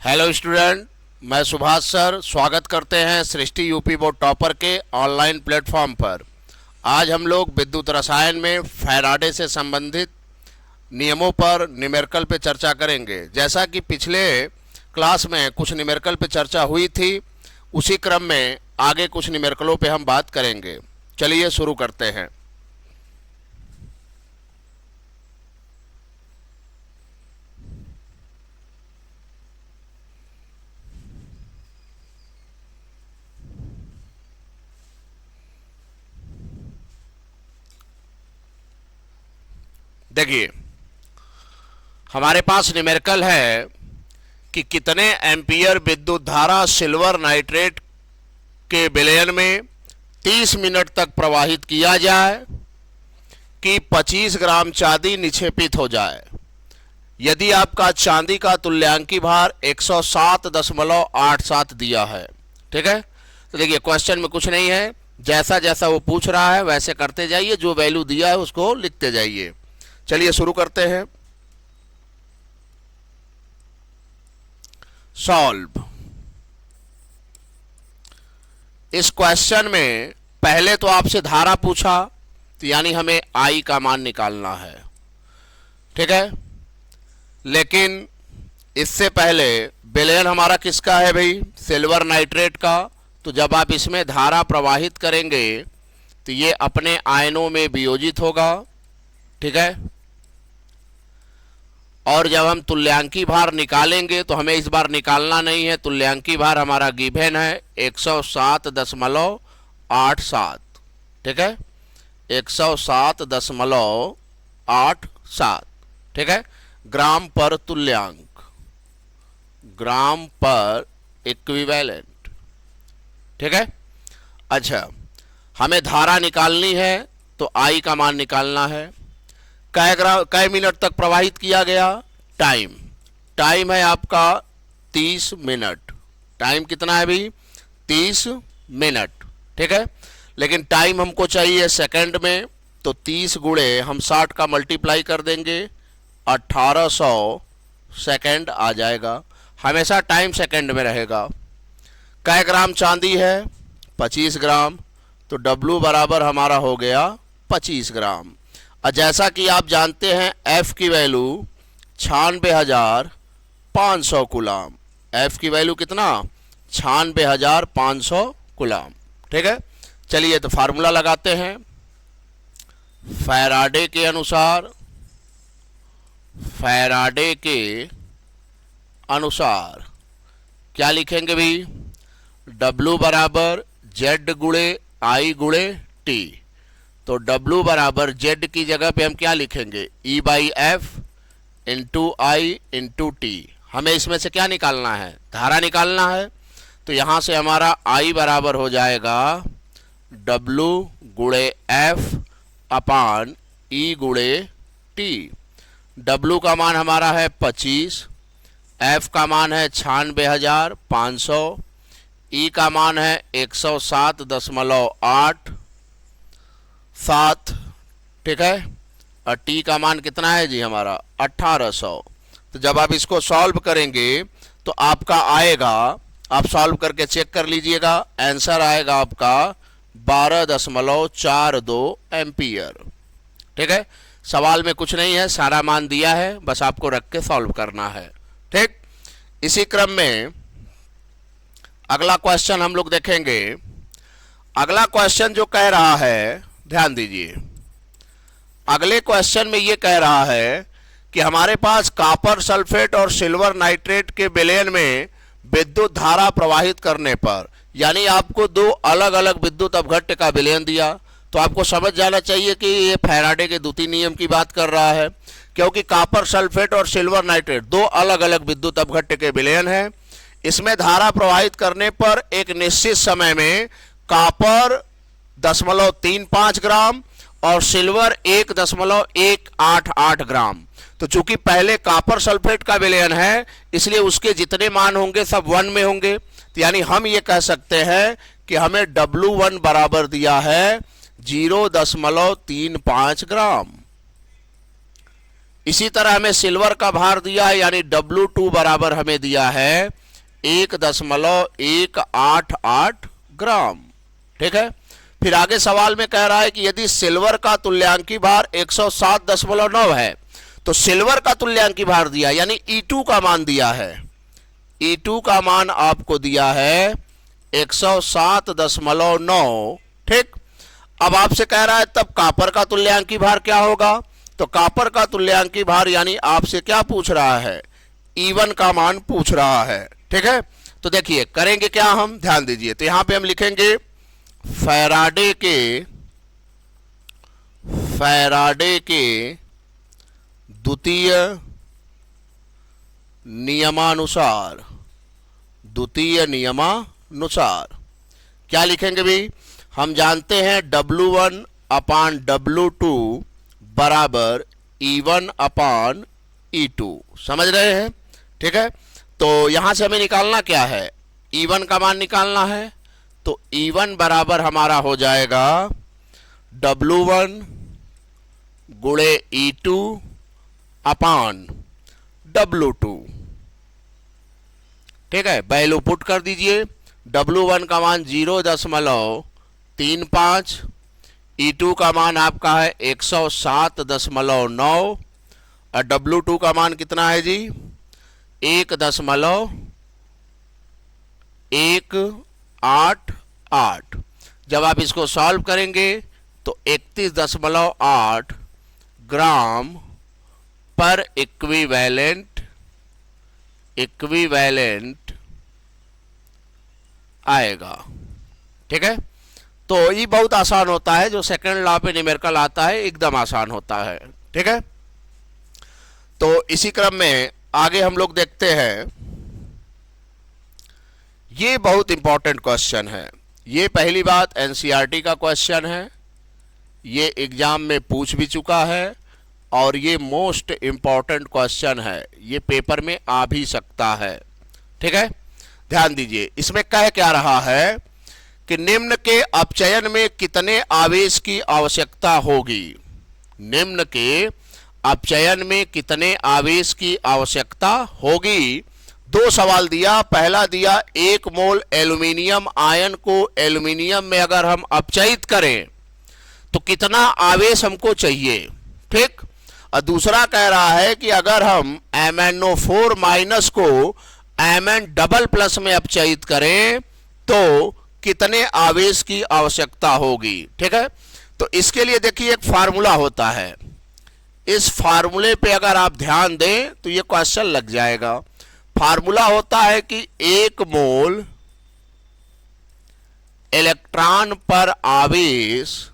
Hello student, मैं Subhash sir स्वागत करते हैं सृष्टि यूपी बोर्ड टॉपर के ऑनलाइन प्लेटफॉर्म पर। आज हम लोग विद्युत रसायन में फैराडे से संबंधित नियमों पर न्यूमेरिकल पे चर्चा करेंगे। जैसा कि पिछले क्लास में कुछ न्यूमेरिकल पे चर्चा हुई थी, उसी क्रम में आगे कुछ न्यूमेरिकलों पे हम बात करेंगे। चलिए शुरू करते हैं। देखिए, हमारे पास न्यूमेरिकल है कि कितने एम्पियर विद्युत धारा सिल्वर नाइट्रेट के विलयन में 30 मिनट तक प्रवाहित किया जाए कि 25 ग्राम चांदी निक्षेपित हो जाए यदि आपका चांदी का तुल्यांकी भार 107.87 दिया है। ठीक है, तो देखिए क्वेश्चन में कुछ नहीं है, जैसा जैसा वो पूछ रहा है वैसे करते जाइए, जो वैल्यू दिया है उसको लिखते जाइए। चलिए शुरू करते हैं। सॉल्व। इस क्वेश्चन में पहले तो आपसे धारा पूछा, तो यानी हमें आई का मान निकालना है। ठीक है, लेकिन इससे पहले विलयन हमारा किसका है भाई? सिल्वर नाइट्रेट का। तो जब आप इसमें धारा प्रवाहित करेंगे तो ये अपने आयनों में वियोजित होगा। ठीक है, और जब हम तुल्यांकी भार निकालेंगे तो हमें इस बार निकालना नहीं है, तुल्यांकी भार हमारा गिवन है 107.87। ठीक है, 107.87। ठीक है, ग्राम पर तुल्यांक, ग्राम पर इक्विवेलेंट। ठीक है, अच्छा हमें धारा निकालनी है तो आई का मान निकालना है। कै मिनट तक प्रवाहित किया गया? टाइम है आपका 30 मिनट। टाइम कितना है भाई? 30 मिनट। ठीक है, लेकिन टाइम हमको चाहिए सेकंड में, तो 30 गुणे हम 60 का मल्टीप्लाई कर देंगे, 1800 सेकंड आ जाएगा। हमेशा टाइम सेकंड में रहेगा। कै ग्राम चांदी है? 25 ग्राम। तो W बराबर हमारा हो गया 25 ग्राम। और जैसा कि आप जानते हैं F की वैल्यू 96,500 कूलाम। F की वैल्यू कितना? 96,500 कूलाम। ठीक है, चलिए तो फार्मूला लगाते हैं। फैराडे के अनुसार, फैराडे के अनुसार क्या लिखेंगे भाई? W बराबर Z गुणे I गुणे T। तो W बराबर Z की जगह पे हम क्या लिखेंगे? E/F इंटू आई इंटू टी। हमें इसमें से क्या निकालना है? धारा निकालना है। तो यहां से हमारा I बराबर हो जाएगा W गुणे F अपान E गुणे T। W का मान हमारा है 25, F का मान है 96,500, E का मान है 107.87। ठीक है, और टी का मान कितना है जी? हमारा 1800। तो जब आप इसको सॉल्व करेंगे तो आपका आएगा, आप सॉल्व करके चेक कर लीजिएगा, आंसर आएगा आपका 12.42 एम्पियर। ठीक है, सवाल में कुछ नहीं है, सारा मान दिया है, बस आपको रख के सॉल्व करना है। ठीक, इसी क्रम में अगला क्वेश्चन हम लोग देखेंगे। अगला क्वेश्चन जो कह रहा है, ध्यान दीजिए, अगले क्वेश्चन में ये कह रहा है कि हमारे पास कॉपर सल्फेट और सिल्वर नाइट्रेट के विलयन में विद्युत धारा प्रवाहित करने पर, यानी आपको दो अलग अलग विद्युत अपघट्य का विलयन दिया, तो आपको समझ जाना चाहिए कि ये फैराडे के द्वितीय नियम की बात कर रहा है, क्योंकि कॉपर सल्फेट और सिल्वर नाइट्रेट दो अलग अलग विद्युत अपघट्य के विलयन है। इसमें धारा प्रवाहित करने पर एक निश्चित समय में कॉपर 0.35 ग्राम और सिल्वर 1.188 ग्राम। तो चूंकि पहले कॉपर सल्फेट का विलयन है, इसलिए उसके जितने मान होंगे सब 1 में होंगे। तो यानी हम ये कह सकते हैं कि हमें W1 बराबर दिया है 0.35 ग्राम। इसी तरह हमें सिल्वर का भार दिया है, यानी W2 बराबर हमें दिया है 1.188 ग्राम। ठीक है, फिर आगे सवाल में कह रहा है कि यदि सिल्वर का तुल्यांकी भार 107.9 है, तो सिल्वर का तुल्यांकी भार दिया यानी E2 का मान दिया है, E2 का मान आपको दिया है 107.9। ठीक, अब आपसे कह रहा है तब कॉपर का तुल्यांकी भार क्या होगा, तो कॉपर का तुल्यांकी भार यानी आपसे क्या पूछ रहा है, E1 का मान पूछ रहा है। ठीक है, तो देखिए करेंगे क्या हम, ध्यान दीजिए। तो यहां पे हम लिखेंगे फैराडे के द्वितीय नियमानुसार क्या लिखेंगे भी, हम जानते हैं W1 अपान W2 बराबर E1 अपान E2, समझ रहे हैं। ठीक है, तो यहां से हमें निकालना क्या है, E1 का मान निकालना है। तो E1 बराबर हमारा हो जाएगा W1 गुणे E2 अपान W2। ठीक है, वैल्यू पुट कर दीजिए। W1 का मान 0.35, E2 का मान आपका है 107.9 और W2 का मान कितना है जी, 1.188। जब आप इसको सॉल्व करेंगे तो 31.8 ग्राम पर इक्विवेलेंट आएगा। ठीक है, तो ये बहुत आसान होता है, जो सेकंड लॉ पे न्यूमेरिकल आता है एकदम आसान होता है। ठीक है, तो इसी क्रम में आगे हम लोग देखते हैं, ये बहुत इंपॉर्टेंट क्वेश्चन है। ये पहली बात एनसीईआरटी का क्वेश्चन है, ये एग्जाम में पूछ भी चुका है और ये मोस्ट इंपॉर्टेंट क्वेश्चन है, ये पेपर में आ भी सकता है। ठीक है, ध्यान दीजिए। इसमें कह क्या रहा है कि निम्न के अपचयन में कितने आवेश की आवश्यकता होगी, निम्न के अपचयन में कितने आवेश की आवश्यकता होगी। दो सवाल दिया, पहला दिया 1 मोल एल्यूमिनियम आयन को एल्यूमिनियम में अगर हम अपचयित करें तो कितना आवेश हमको चाहिए। ठीक, और दूसरा कह रहा है कि अगर हम MnO4 माइनस को Mn डबल प्लस में अपचयित करें तो कितने आवेश की आवश्यकता होगी। ठीक है, तो इसके लिए देखिए एक फार्मूला होता है, इस फार्मूले पे अगर आप ध्यान दें तो ये क्वेश्चन लग जाएगा। फार्मूला होता है कि 1 मोल इलेक्ट्रॉन पर आवेश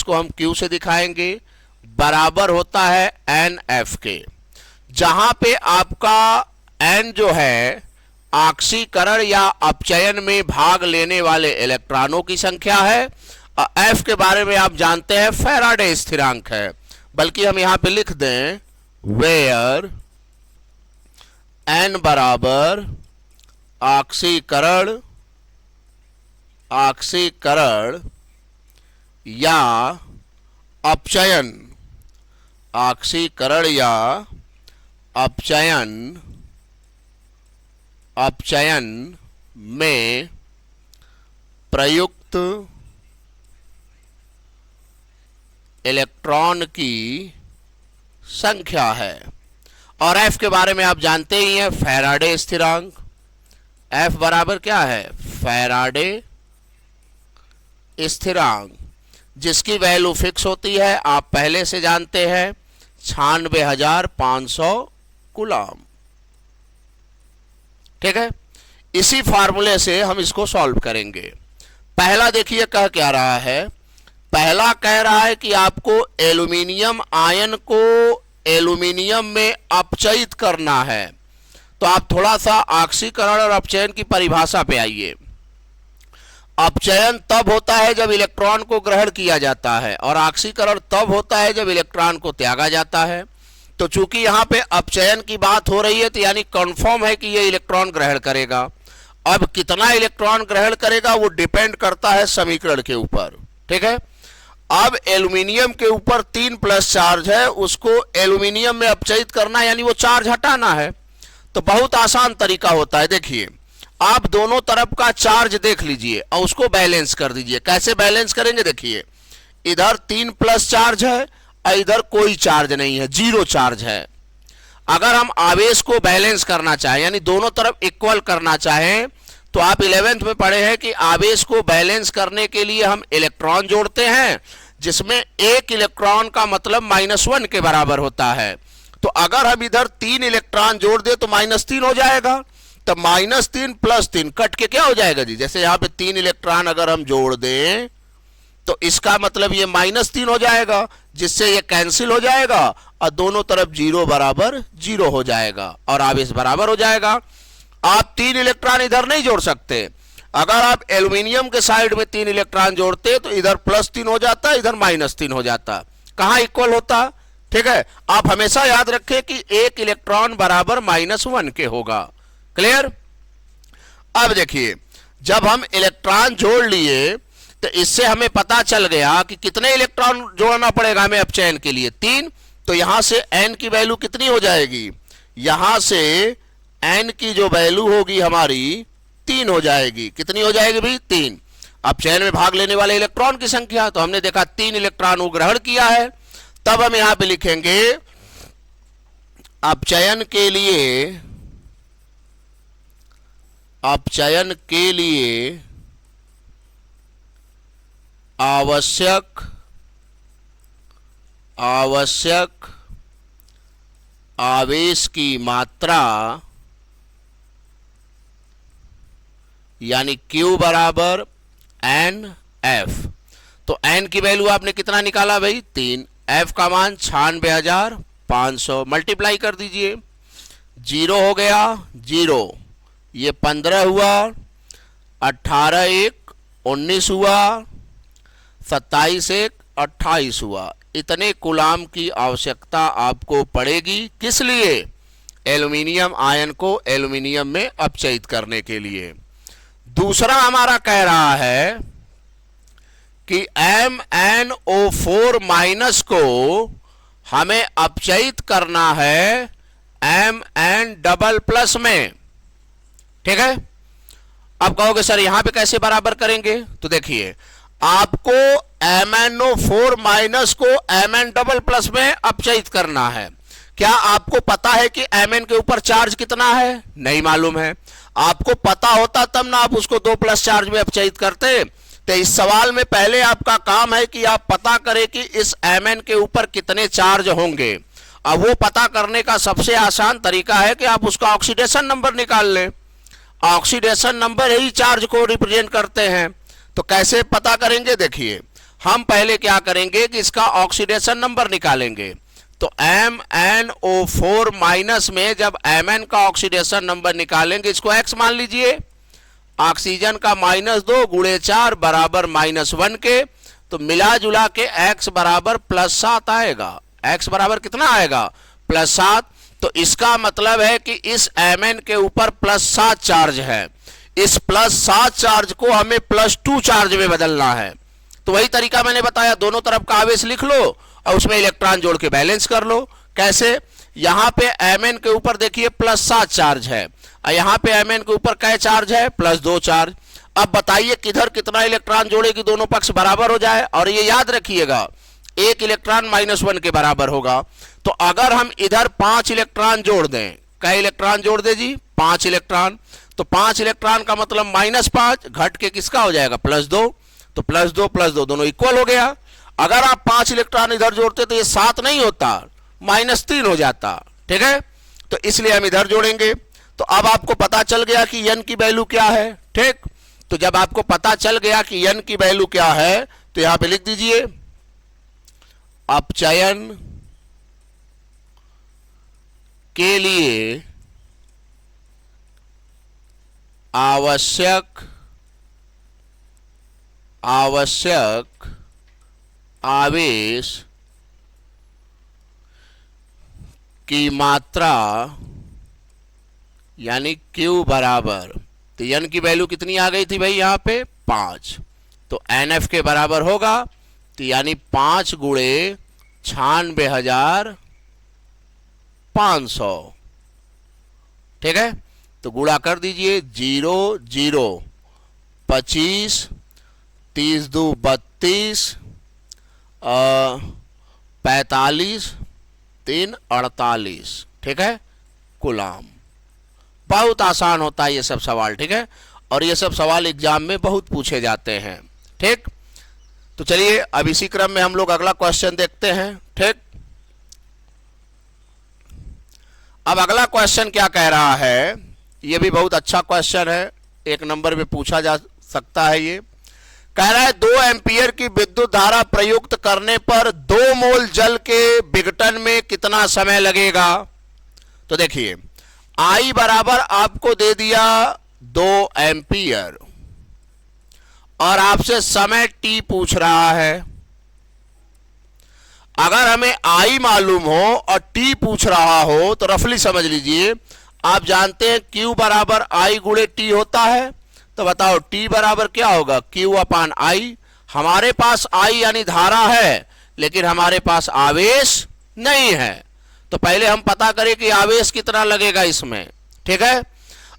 को हम Q से दिखाएंगे, बराबर होता है NF के, जहां पे आपका N जो है ऑक्सीकरण या अपचयन में भाग लेने वाले इलेक्ट्रॉनों की संख्या है और F के बारे में आप जानते हैं फैराडे स्थिरांक है। बल्कि हम यहां पे लिख दें वेयर N बराबर ऑक्सीकरण या अपचयन, ऑक्सीकरण या अपचयन में प्रयुक्त इलेक्ट्रॉन की संख्या है। और F के बारे में आप जानते ही हैं फैराडे स्थिरांक। F बराबर क्या है, फैराडे स्थिरांक, जिसकी वैल्यू फिक्स होती है, आप पहले से जानते हैं 96,500 कूलम। ठीक है, इसी फार्मूले से हम इसको सॉल्व करेंगे। पहला देखिए कह क्या रहा है, पहला कह रहा है कि आपको एल्यूमिनियम आयन को एल्यूमिनियम में अपचयित करना है। तो आप थोड़ा सा ऑक्सीकरण और अपचयन की परिभाषा पे आइए। अपचयन तब होता है जब इलेक्ट्रॉन को ग्रहण किया जाता है और ऑक्सीकरण तब होता है जब इलेक्ट्रॉन को त्यागा जाता है। तो चूंकि यहां पे अपचयन की बात हो रही है तो यानी कंफर्म है कि ये इलेक्ट्रॉन ग्रहण करेगा। अब कितना इलेक्ट्रॉन ग्रहण करेगा वो डिपेंड करता है समीकरण के ऊपर। ठीक है, अब एल्यूमिनियम के ऊपर 3 प्लस चार्ज है, उसको एल्यूमिनियम में अपचयित करना है, यानी वो चार्ज हटाना है। तो बहुत आसान तरीका होता है। देखिए, आप दोनों तरफ का चार्ज देख लीजिए और उसको बैलेंस कर दीजिए। कैसे बैलेंस करेंगे? देखिए, इधर 3 प्लस चार्ज है और इधर कोई चार्ज नहीं है, 0 चार्ज है। अगर हम आवेश को बैलेंस करना चाहें, यानी दोनों तरफ इक्वल करना चाहें, तो आप 11th में पढ़े हैं कि आवेश को बैलेंस करने के लिए हम इलेक्ट्रॉन जोड़ते हैं, जिसमें एक इलेक्ट्रॉन का मतलब -1 के बराबर होता है। तो अगर हम इधर 3 इलेक्ट्रॉन जोड़ दे तो -3 हो जाएगा। तो -3 + 3 कट के क्या हो जाएगा जी? जैसे यहां पे 3 इलेक्ट्रॉन अगर हम जोड़ दें तो इसका मतलब ये -3 हो जाएगा, जिससे ये कैंसिल हो जाएगा और दोनों तरफ 0 बराबर 0 हो जाएगा और आवेश बराबर हो जाएगा। आप 3 इलेक्ट्रॉन इधर नहीं जोड़ सकते। अगर आप एल्यूमिनियम के साइड में 3 इलेक्ट्रॉन जोड़ते तो इधर +3 हो जाता, इधर -3 हो जाता। कहां इक्वल होता? ठीक है, आप हमेशा याद रखें कि एक इलेक्ट्रॉन बराबर -1 के होगा। क्लियर? अब देखिए, जब हम इलेक्ट्रॉन जोड़ लिए तो इससे हमें पता चल गया कि कितने इलेक्ट्रॉन जोड़ना पड़ेगा हमें अपचयन के लिए, 3। तो यहां से n की वैल्यू कितनी हो जाएगी? यहां से n की जो वैल्यू होगी हमारी 3 हो जाएगी। कितनी हो जाएगी भाई? 3। अपचयन में भाग लेने वाले इलेक्ट्रॉन की संख्या, तो हमने देखा 3 इलेक्ट्रॉन को ग्रहण किया है। तब हम यहां पे लिखेंगे अपचयन के लिए आवश्यक आवेश की मात्रा, यानी Q बराबर NF। तो N की वैल्यू आपने कितना निकाला भाई? 3। F का मान 96,500, मल्टीप्लाई कर दीजिए। 0 हो गया 0, ये 15 हुआ, 18 1 19 हुआ, 27 1 28 हुआ। इतने कूलाम की आवश्यकता आपको पड़ेगी। किस लिए? एल्यूमिनियम आयन को एल्यूमिनियम में अपचयित करने के लिए। दूसरा हमारा कह रहा है कि MnO4- को हमें अपचयित करना है Mn++ में। ठीक है? अब कहोगे सर यहां पे कैसे बराबर करेंगे? तो देखिए, आपको MnO4- को Mn++ में अपचयित करना है। क्या आपको पता है कि Mn के ऊपर चार्ज कितना है? नहीं मालूम है। आपको पता होता तब ना आप उसको 2+ चार्ज में अपचयित करते। तो इस सवाल में पहले आपका काम है कि आप पता करें कि इस Mn के ऊपर कितने चार्ज होंगे। अब वो पता करने का सबसे आसान तरीका है कि आप उसका ऑक्सीडेशन नंबर निकाल लें। ऑक्सीडेशन नंबर ही चार्ज को रिप्रेजेंट करते हैं। तो कैसे पता करेंगे? देखिए, हम पहले क्या करेंगे कि इसका ऑक्सीडेशन नंबर निकालेंगे। तो MnO4- में जब Mn का ऑक्सीडेशन नंबर निकालेंगे, इसको x मान लीजिए। ऑक्सीजन का -2 × 4 बराबर -1 के, तो मिला जुला के x बराबर +7 आएगा। x बराबर कितना आएगा? +7। तो इसका मतलब है कि इस Mn के ऊपर +7 चार्ज है। इस +7 चार्ज को हमें +2 चार्ज में बदलना है। तो वही तरीका मैंने बताया, दोनों तरफ का आवेश लिख लो और उसमें इलेक्ट्रॉन जोड़ के बैलेंस कर लो। कैसे? यहां पे Mn के ऊपर देखिए +7 चार्ज है और यहां पे Mn के ऊपर क्या चार्ज है? +2 चार्ज। अब बताइए किधर कितना इलेक्ट्रॉन जोड़े कि दोनों पक्ष बराबर हो जाए। और ये याद रखिएगा, एक इलेक्ट्रॉन -1 के बराबर होगा। तो अगर हम इधर 5 इलेक्ट्रॉन जोड़ दें, क्या इलेक्ट्रॉन जोड़ दे जी? 5 इलेक्ट्रॉन। तो 5 इलेक्ट्रॉन का मतलब -5 घट के किसका हो जाएगा? +2। तो +2 दोनों इक्वल हो गया। अगर आप 5 इलेक्ट्रॉन इधर जोड़ते तो ये 7 नहीं होता, -3 हो जाता। ठीक है? तो इसलिए हम इधर जोड़ेंगे। तो अब आपको पता चल गया कि n की वैल्यू क्या है। ठीक? तो जब आपको पता चल गया कि n की वैल्यू क्या है, तो यहां पे लिख दीजिए अपचयन के लिए आवश्यक आवेश की मात्रा, यानी Q बराबर, तो n की वैल्यू कितनी आ गई थी भाई? यहां पे 5। तो NF के बराबर होगा तो यानी 5 गुणे 96,500। ठीक है, तो गुणा कर दीजिए। 0 0 25, 30 दू 32, 45, 3 48। ठीक है, कूलाम। बहुत आसान होता है ये सब सवाल। ठीक है, और ये सब सवाल एग्जाम में बहुत पूछे जाते हैं। ठीक, तो चलिए अब इसी क्रम में हम लोग अगला क्वेश्चन देखते हैं। ठीक, अब अगला क्वेश्चन क्या कह रहा है, ये भी बहुत अच्छा क्वेश्चन है, 1 नंबर में पूछा जा सकता है। ये कह रहा है 2 एम्पियर की विद्युत धारा प्रयुक्त करने पर 2 मोल जल के विघटन में कितना समय लगेगा। तो देखिए, I बराबर आपको दे दिया 2 एम्पियर और आपसे समय t पूछ रहा है। अगर हमें I मालूम हो और t पूछ रहा हो तो रफली समझ लीजिए, आप जानते हैं Q बराबर I गुणे t होता है। तो बताओ t बराबर क्या होगा, Q अपान I। हमारे पास I यानी धारा है, लेकिन हमारे पास आवेश नहीं है। तो पहले हम पता करें कि आवेश कितना लगेगा इसमें। ठीक है,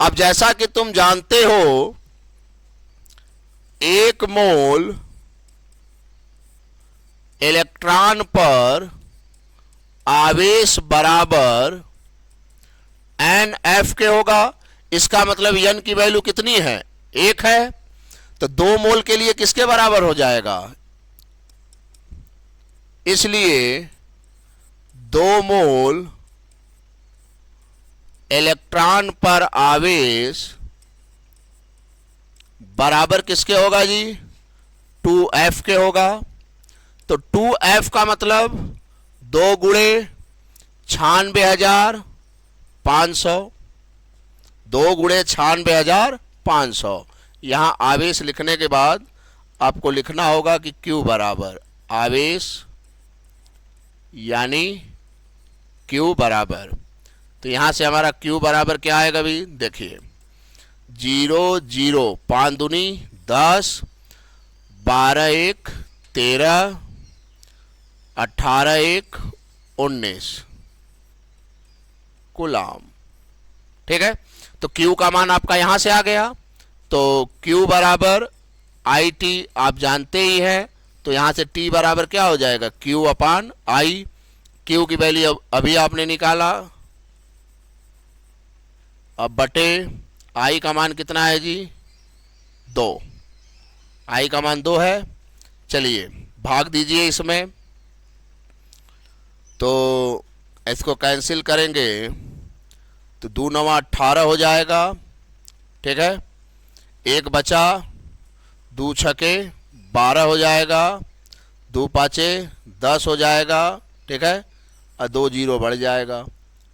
अब जैसा कि तुम जानते हो 1 मोल इलेक्ट्रॉन पर आवेश बराबर NF के होगा। इसका मतलब N की वैल्यू कितनी है, 1 है। तो 2 मोल के लिए किसके बराबर हो जाएगा, इसलिए 2 मोल इलेक्ट्रॉन पर आवेश बराबर किसके होगा जी, 2F के होगा। तो 2F का मतलब 2 गुणे 96,500, 2 गुणे 96,500। यहां आवेश लिखने के बाद आपको लिखना होगा कि Q बराबर आवेश यानी Q बराबर, तो यहां से हमारा Q बराबर क्या आएगा भी, देखिए 0 0 5 दूनी 10, 12 1 13, 18 1 19 कूलाम। ठीक है, तो Q का मान आपका यहां से आ गया। तो Q बराबर IT आप जानते ही हैं, तो यहां से T बराबर क्या हो जाएगा, Q अपान I। Q की वैल्यू अभी आपने निकाला, अब बटे I का मान कितना है जी, 2। I का मान 2 है। चलिए भाग दीजिए इसमें, तो इसको कैंसिल करेंगे तो 2 9 18 हो जाएगा। ठीक है, 1 बचा, 2 छके 12 हो जाएगा, 2 पाँचे 10 हो जाएगा। ठीक है, और 2 0 बढ़ जाएगा।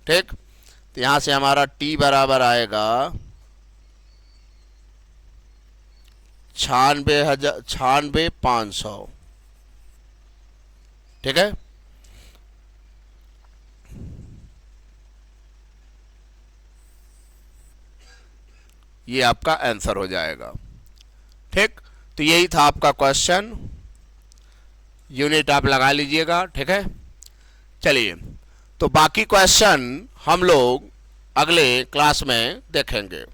ठीक, तो यहां से हमारा T बराबर आएगा 96,500। ठीक है, ये आपका आंसर हो जाएगा। ठीक, तो यही था आपका क्वेश्चन, यूनिट आप लगा लीजिएगा। ठीक है, चलिए तो बाकी क्वेश्चन हम लोग अगले क्लास में देखेंगे।